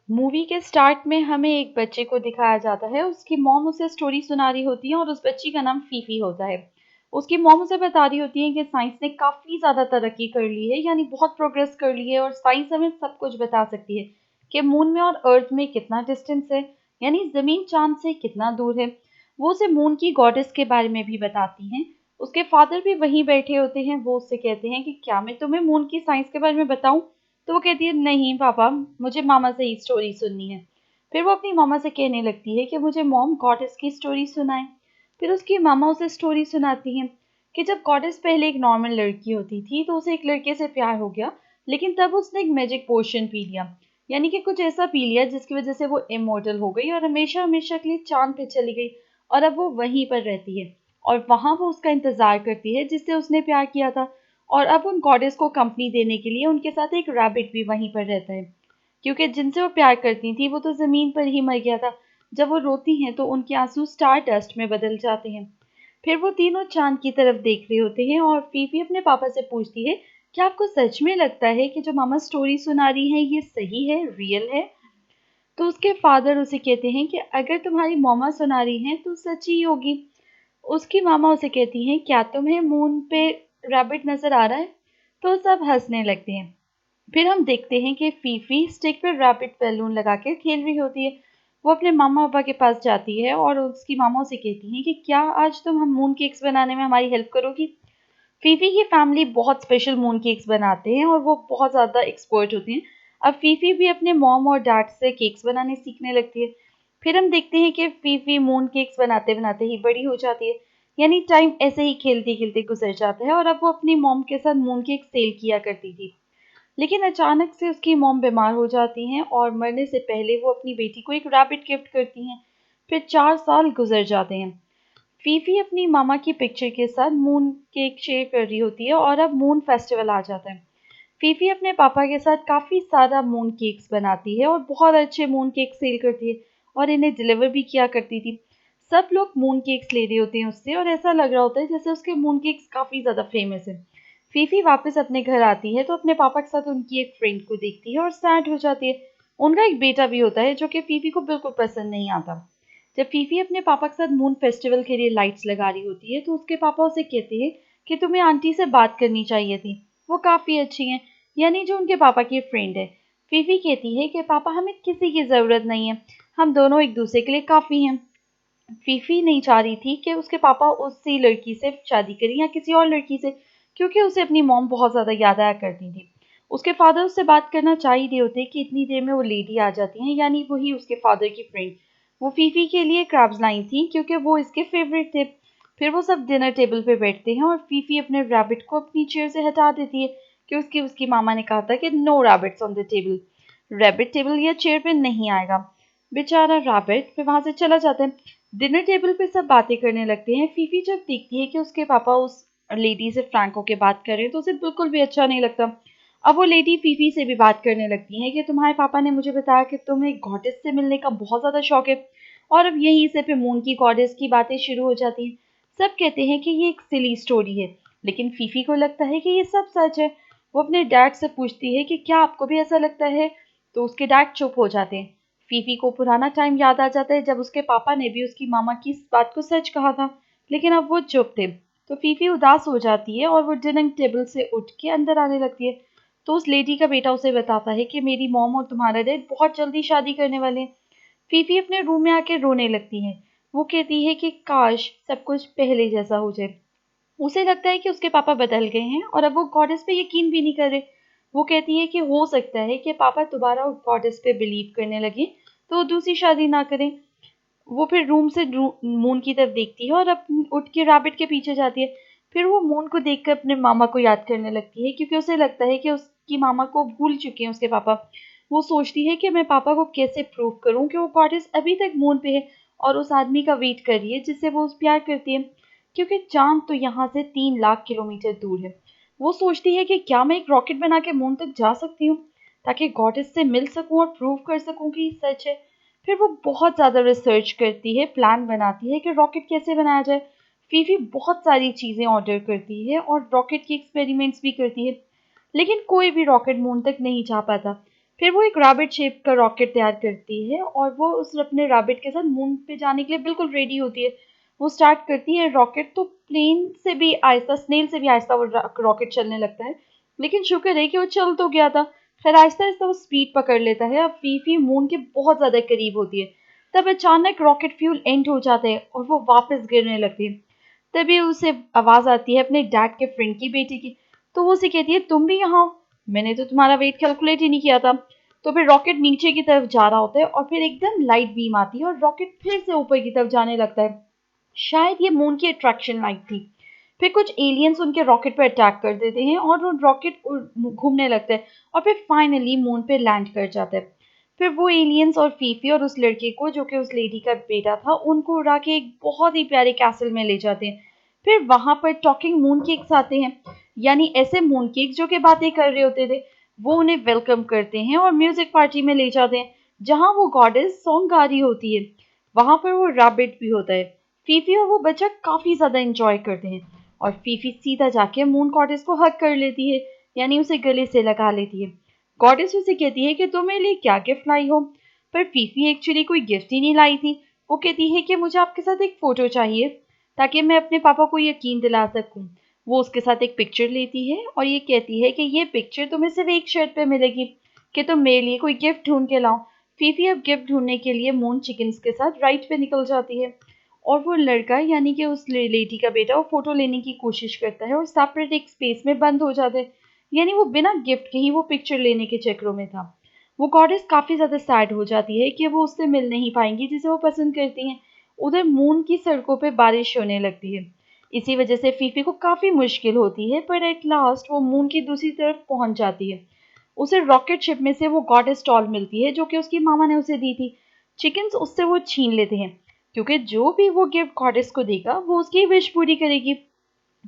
Movie के start में हमें एक बच्चे को दिखाया जाता है। उसकी मॉम उसे स्टोरी सुना रही होती है और उस बच्ची का नाम फीफी होता है। उसकी मॉम उसे बता रही होती है कि साइंस ने काफ़ी ज़्यादा तरक्की कर ली है, यानी बहुत प्रोग्रेस कर ली है और साइंस हमें सब कुछ बता सकती है कि मून में और अर्थ में कितना डिस्टेंस है, यानी ज़मीन चाँद से कितना दूर है। वो उसे मून की गॉडेस के बारे में भी बताती हैं। उसके फादर भी वहीं बैठे होते हैं। वो उससे कहते हैं कि क्या मैं तुम्हें मून की साइंस के बारे में बताऊं? तो वो कहती है, नहीं पापा, मुझे मामा से ही स्टोरी सुननी है। फिर वो अपनी मामा से कहने लगती है कि मुझे मॉम गॉडेस की स्टोरी सुनाए। फिर उसकी मामा उसे स्टोरी सुनाती हैं कि जब गॉडेस पहले एक नॉर्मल लड़की होती थी तो उसे एक लड़के से प्यार हो गया, लेकिन तब उसने एक मैजिक पोशन पी लिया, यानी कि कुछ ऐसा पी लिया जिसकी वजह से वो इमोर्टल हो गई और हमेशा हमेशा के लिए चांद पे चली गई। और अब वो वहीं पर रहती है और वहां वो उसका इंतजार करती है जिससे उसने प्यार किया था। और अब उन गॉडेस को कंपनी देने के लिए उनके साथ एक रैबिट भी वहीं पर रहता है, क्योंकि जिनसे वो प्यार करती थी वो तो जमीन पर ही मर गया था। जब वो रोती हैं तो उनके आंसू स्टार डस्ट में बदल जाते हैं। फिर वो तीनों चांद की तरफ देख रहे होते हैं और फीफी अपने पापा से पूछती है, क्या आपको सच में लगता है कि जो मामा स्टोरी सुना रही है ये सही है, रियल है? तो उसके फादर उसे कहते हैं कि अगर तुम्हारी मॉमा सुना रही हैं तो सच ही होगी। उसकी मामा उसे कहती हैं, क्या तुम्हें मून पे रैबिट नजर आ रहा है? तो सब हंसने लगते हैं। फिर हम देखते हैं कि फीफी स्टिक पर रैबिट बैलून लगा के खेल रही होती है। वो अपने मामा पापा के पास जाती है और उसकी मामा उसे कहती हैं कि क्या आज तुम हम मून केक्स बनाने में हमारी हेल्प करोगी? फीफी की फैमिली बहुत स्पेशल मून केक्स बनाते हैं और वो बहुत ज़्यादा एक्सपर्ट होते हैं। अब फीफी भी अपने मॉम और डैड से केक्स बनाने सीखने लगती है। फिर हम देखते हैं कि फीफी मून केक्स बनाते बनाते ही बड़ी हो जाती है, यानी टाइम ऐसे ही खेलते खेलते गुजर जाता है और अब वो अपनी मॉम के साथ मून केक सेल किया करती थी। लेकिन अचानक से उसकी मॉम बीमार हो जाती हैं और मरने से पहले वो अपनी बेटी को एक रैबिट गिफ्ट करती हैं। फिर 4 साल गुजर जाते हैं। फीफी अपनी मामा की पिक्चर के साथ मून केक शेयर कर रही होती है और अब मून फेस्टिवल आ जाता है। फीफी अपने पापा के साथ काफ़ी सारा मून केक्स बनाती है और बहुत अच्छे मून केक सेल करती है और इन्हें डिलीवर भी किया करती थी। सब लोग मून केक्स ले रहे होते हैं उससे और ऐसा लग रहा होता है जैसे उसके मून केक्स काफ़ी ज़्यादा फेमस है। फीफी वापस अपने घर आती है तो अपने पापा के साथ उनकी एक फ्रेंड को देखती है और सैड हो जाती है। उनका एक बेटा भी होता है जो कि फीफी को बिल्कुल पसंद नहीं आता। जब फीफी अपने पापा के साथ मून फेस्टिवल के लिए लाइट्स लगा रही होती है तो उसके पापा उसे कहते हैं कि तुम्हें आंटी से बात करनी चाहिए थी, वो काफ़ी अच्छी हैं, यानी जो उनके पापा की फ्रेंड है। फीफी कहती है कि पापा हमें किसी की ज़रूरत नहीं है, हम दोनों एक दूसरे के लिए काफ़ी हैं। फीफी नहीं चाह रही थी कि उसके पापा उसी लड़की से शादी करें या किसी और लड़की से, क्योंकि उसे अपनी मॉम बहुत ज़्यादा याद आया करती थी। उसके फादर उससे बात करना चाह ही रहे होते कि इतनी देर में वो लेडी आ जाती हैं, यानी वही उसके फादर की फ्रेंड। वो फीफी के लिए क्रैब्स लाई थी क्योंकि वो इसके फेवरेट थे। फिर वो सब डिनर टेबल पे बैठते हैं और फीफी अपने रैबिट को अपनी चेयर से हटा देती है कि उसकी उसकी मामा ने कहा था कि no rabbits on the table. Rabbit table या चेयर पे नहीं आएगा। बेचारा रैबिट फिर वहां से चला जाता है। डिनर टेबल पे सब बातें करने लगते हैं। फीफी जब देखती है कि उसके पापा उस लेडी से फ्रैंक होकर बात कर रहे हैं तो उसे बिल्कुल भी अच्छा नहीं लगता। अब वो लेडी फीफी से भी बात करने लगती है कि तुम्हारे पापा ने मुझे बताया कि तुम्हें गॉडेस से मिलने का बहुत ज़्यादा शौक है। और अब यहीं से फिर मून की गॉडेस की बातें शुरू हो जाती हैं। सब कहते हैं कि ये एक सिली स्टोरी है, लेकिन फीफी को लगता है कि ये सब सच है। वो अपने डैड से पूछती है कि क्या आपको भी ऐसा लगता है? तो उसके डैड चुप हो जाते हैं। फीफी को पुराना टाइम याद आ जाता है जब उसके पापा ने भी उसकी मामा की इस बात को सच कहा था, लेकिन अब वो चुप थे। तो फीफी उदास हो जाती है और वो डिनर टेबल से उठ के अंदर आने लगती है। तो उस लेडी का बेटा उसे बताता है कि मेरी मॉम और तुम्हारा डैड बहुत जल्दी शादी करने वाले हैं। फीफी अपने रूम में आके रोने लगती है। वो कहती है कि काश सब कुछ पहले जैसा हो जाए। उसे लगता है कि उसके पापा बदल गए हैं और अब वो गॉडेस पे यकीन भी नहीं कर रहे। वो कहती है कि हो सकता है कि पापा दोबारा उस गॉडेस पे बिलीव करने लगे तो वो दूसरी शादी ना करें। वो फिर रूम से मून की तरफ देखती है और उठ के रैबिट के पीछे जाती है। फिर वो मून को देखकर अपने मामा को याद करने लगती है क्योंकि उसे लगता है कि उसकी मामा को भूल चुके हैं उसके पापा। वो सोचती है कि मैं पापा को कैसे प्रूव करूं कि वो गॉडेस अभी तक मून पे है और उस आदमी का वेट कर रही है जिससे वो प्यार करती है, क्योंकि चांद तो यहाँ से 3 लाख किलोमीटर दूर है। वो सोचती है कि क्या मैं एक रॉकेट बना के मून तक जा सकती हूँ ताकि गॉडेस से मिल सकूं और प्रूव कर सकूं कि सच है। फिर वो बहुत ज़्यादा रिसर्च करती है, प्लान बनाती है कि रॉकेट कैसे बनाया जाए। फीफी बहुत सारी चीज़ें ऑर्डर करती है और रॉकेट के एक्सपेरिमेंट्स भी करती है, लेकिन कोई भी रॉकेट मून तक नहीं जा पाता। फिर वो एक रैबिट शेप का रॉकेट तैयार करती है और वो उस अपने रैबिट के साथ मून पे जाने के लिए बिल्कुल रेडी होती है। वो स्टार्ट करती है रॉकेट, तो प्लेन से भी आहिस्ता, स्नेल से भी आहिस्ता वो रॉकेट चलने लगता है। लेकिन शुक्र है कि वो चल तो गया था। फिर आहिस्ता आहिस्ता वो स्पीड पकड़ लेता है। अब फीफी मून के बहुत ज्यादा करीब होती है। तब अचानक रॉकेट फ्यूल एंड हो जाता है और वो वापस गिरने लगती है। तभी उसे आवाज आती है अपने डैड के फ्रेंड की बेटी की। तो वो उसे कहती है, तुम भी यहाँ हो? मैंने तो तुम्हारा वेट कैलकुलेट ही नहीं किया था। तो फिर रॉकेट नीचे की तरफ जा रहा होता है और फिर एकदम लाइट बीम आती है और रॉकेट फिर से ऊपर की तरफ जाने लगता है। शायद ये मून की अट्रैक्शन लाइट थी। फिर कुछ एलियंस उनके रॉकेट पर अटैक कर देते हैं और वो रॉकेट घूमने लगता है और फिर फाइनली मून पे लैंड कर जाता है। फिर वो एलियंस और फीफी और उस लड़के को, जो कि उस लेडी का बेटा था, उनको उड़ा के एक बहुत ही प्यारे कैसल में ले जाते हैं। फिर वहां पर टॉकिंग मून केक्स आते हैं, यानी ऐसे मून केक्स जो कि बातें कर रहे होते थे। वो उन्हें वेलकम करते हैं और म्यूजिक पार्टी में ले जाते हैं, जहां वो गॉडेस सॉन्ग गा रही होती है। वहां पर वो रैबिट भी होता है। फीफी और वो बच्चा काफी ज्यादा एंजॉय करते हैं और फीफी सीधा जाके मून गॉडेस को हग कर लेती है, यानी उसे गले से लगा लेती है। गॉडेस उसे कहती है कि तुम मेरे लिए क्या गिफ्ट लाई हो। पर फीफी एक्चुअली कोई गिफ्ट ही नहीं लाई थी। वो कहती है कि मुझे आपके साथ एक फोटो चाहिए ताकि मैं अपने पापा को यकीन दिला सकूं। वो उसके साथ एक पिक्चर लेती है और ये कहती है कि ये पिक्चर तुम्हें सिर्फ एक शर्त पे मिलेगी, कि तुम मेरे लिए कोई गिफ्ट ढूंढ के लाओ। फीफी अब गिफ्ट ढूंढने के लिए मून चिकन्स के साथ राइड पे निकल जाती है और वो लड़का, यानी कि उस लेडी का बेटा, वो फोटो लेने की कोशिश करता है और सेपरेट एक स्पेस में बंद हो जाता है। यानी वो बिना गिफ्ट के ही वो पिक्चर लेने के चक्रों में था। वो गॉडेस काफी ज्यादा सैड हो जाती है कि वो उससे मिल नहीं पाएंगी जिसे वो पसंद करती हैं। उधर मून की सड़कों पे बारिश होने लगती है। इसी वजह से फीफी को काफी मुश्किल होती है, पर एट लास्ट वो मून की दूसरी तरफ पहुंच जाती है। उसे रॉकेट शिप में से वो गॉडेस डॉल मिलती है, जो कि उसकी मामा ने उसे दी थी। चिकन्स उससे वो छीन लेते हैं, क्योंकि जो भी वो गिफ्ट गॉडेस को देगा वो उसकी विश पूरी करेगी।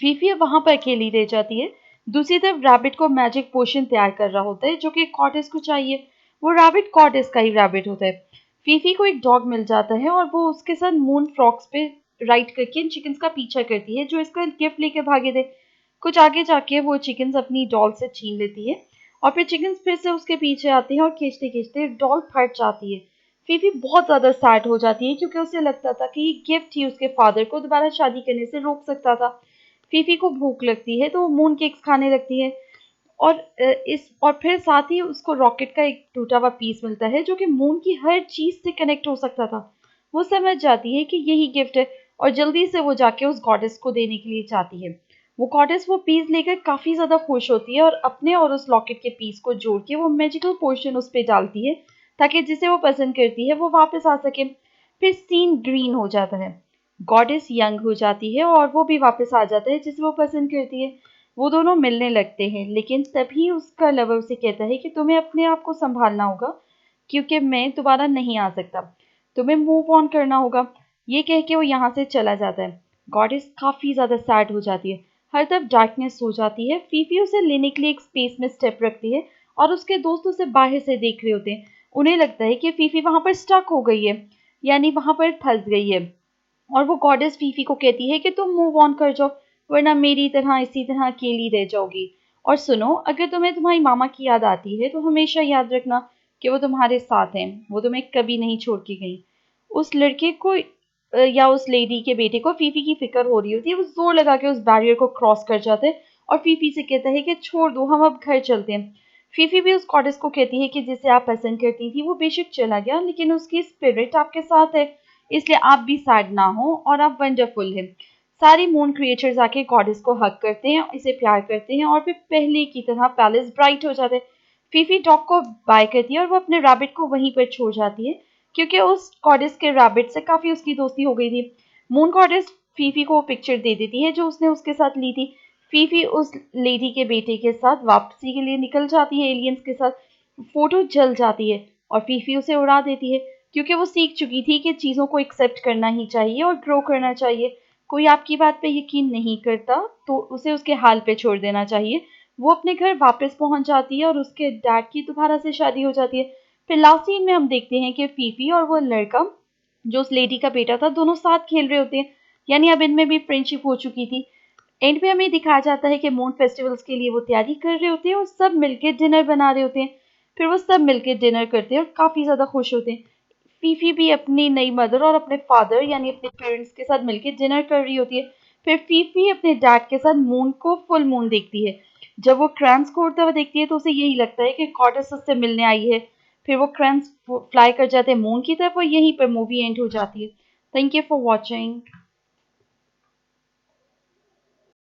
फीफी अब वहां पर अकेली रह जाती है। दूसरी तरफ रैबिट को मैजिक पोशन तैयार कर रहा होता है, जो कि कॉडेस को चाहिए। वो रैबिट कॉडेस का ही रैबिट होता है। फीफी को एक डॉग मिल जाता है और वो उसके साथ मून फ्रॉक्स पे राइड करके इन चिकन्स का पीछा करती है, जो इसका गिफ्ट लेके भागे थे। कुछ आगे जाके वो चिकन्स अपनी डॉल से छीन लेती है और फिर चिकन्स फिर से उसके पीछे आते हैं और खींचते खींचते डॉल फट जाती है। फीफी बहुत ज्यादा सैड हो जाती है, क्योंकि उसे लगता था कि ये गिफ्ट ही उसके फादर को दोबारा शादी करने से रोक सकता था। फीफी को भूख लगती है तो वो मून केक्स खाने लगती है और फिर साथ ही उसको रॉकेट का एक टूटा हुआ पीस मिलता है, जो कि मून की हर चीज से कनेक्ट हो सकता था। वो समझ जाती है कि यही गिफ्ट है और जल्दी से वो जाके उस गॉडेस को देने के लिए चाहती है। वो गॉडेस वो पीस लेकर काफी ज्यादा खुश होती है और अपने और उस लॉकेट के पीस को जोड़ के वो मैजिकल पोर्शन उस पे डालती है, ताकि जिसे वो पसंद करती है वो वापस आ सके। फिर सीन ग्रीन हो जाता है। गॉडेस यंग हो जाती है और वो भी वापस आ जाता है जिसे वो पसंद करती है। वो दोनों मिलने लगते हैं, लेकिन तभी उसका लवर उसे कहता है कि तुम्हें अपने आप को संभालना होगा, क्योंकि मैं दोबारा नहीं आ सकता। तुम्हें मूव ऑन करना होगा। ये कह के वो यहाँ से चला जाता है। गॉडेस काफी ज्यादा सैड हो जाती है। हर तरफ डार्कनेस हो जाती है। फीफी उसे लेने के लिए एक स्पेस में स्टेप रखती है और उसके दोस्त उसे बाहर से देख रहे होते हैं। उन्हें लगता है कि फीफी वहां पर स्टक हो गई है, यानी वहां पर फंस गई है। और वो गॉडेस फीफी को कहती है कि तुम मूव ऑन कर जाओ, वरना मेरी तरह इसी तरह अकेली रह जाओगी। और सुनो, अगर तुम्हें तुम्हारी मामा की याद आती है तो हमेशा याद रखना कि वो तुम्हारे साथ हैं, वो तुम्हें कभी नहीं छोड़ के गई। उस लड़के को या उस लेडी के बेटे को फीफी की फिक्र हो रही होती है। वो जोर लगा के उस बैरियर को क्रॉस कर जाते हैं और फीफी से कहता है कि छोड़ दो, हम अब घर चलते हैं। फीफी भी उस गॉडेस को कहती है कि जिसे आप पसंद करती थी वो बेशक चला गया, लेकिन उसकी स्पिरिट आपके साथ है, इसलिए आप भी सैड ना हो और आप वंडरफुल हैं। सारी मून क्रिएचर्स आके गॉडेस को हक करते हैं, इसे प्यार करते हैं और फिर पहले की तरह पैलेस ब्राइट हो जाते हैं। फीफी डॉग को बाय करती है और वो अपने रैबिट को वहीं पर छोड़ जाती है, क्योंकि उस गॉडेस के रैबिट से काफी उसकी दोस्ती हो गई थी। मून गॉडेस फीफी को पिक्चर दे देती है जो उसने उसके साथ ली थी। फीफी उस लेडी के बेटे के साथ वापसी के लिए निकल जाती है एलियंस के साथ। फोटो जल जाती है और फीफी उसे उड़ा देती है, क्योंकि वो सीख चुकी थी कि चीज़ों को एक्सेप्ट करना ही चाहिए और ग्रो करना चाहिए। कोई आपकी बात पे यकीन नहीं करता तो उसे उसके हाल पे छोड़ देना चाहिए। वो अपने घर वापस पहुंच जाती है और उसके डैड की दोबारा से शादी हो जाती है। फिर लास्ट सीन में हम देखते हैं कि फीफी और वो लड़का, जो उस लेडी का बेटा था, दोनों साथ खेल रहे होते हैं, यानी अब इनमें भी फ्रेंडशिप हो चुकी थी। एंड में हमें दिखाया जाता है कि मून फेस्टिवल्स के लिए वो तैयारी कर रहे होते हैं और सब मिलके डिनर बना रहे होते हैं। फिर वो सब मिलके डिनर करते हैं और काफ़ी ज़्यादा खुश होते हैं। फीफी भी अपनी नई मदर और अपने फादर यानी अपने पेरेंट्स के साथ मिलके डिनर कर रही होती है। फिर फीफी अपने डैड के साथ मून को फुल मून देखती है। जब वो क्रैंस को उड़ता हुआ देखती है तो उसे यही लगता है कि गॉडेस उससे मिलने आई है। फिर वो क्रैंस फ्लाई कर जाते हैं मून की तरफ और यहीं पर मूवी एंड हो जाती है। Thank you for watching.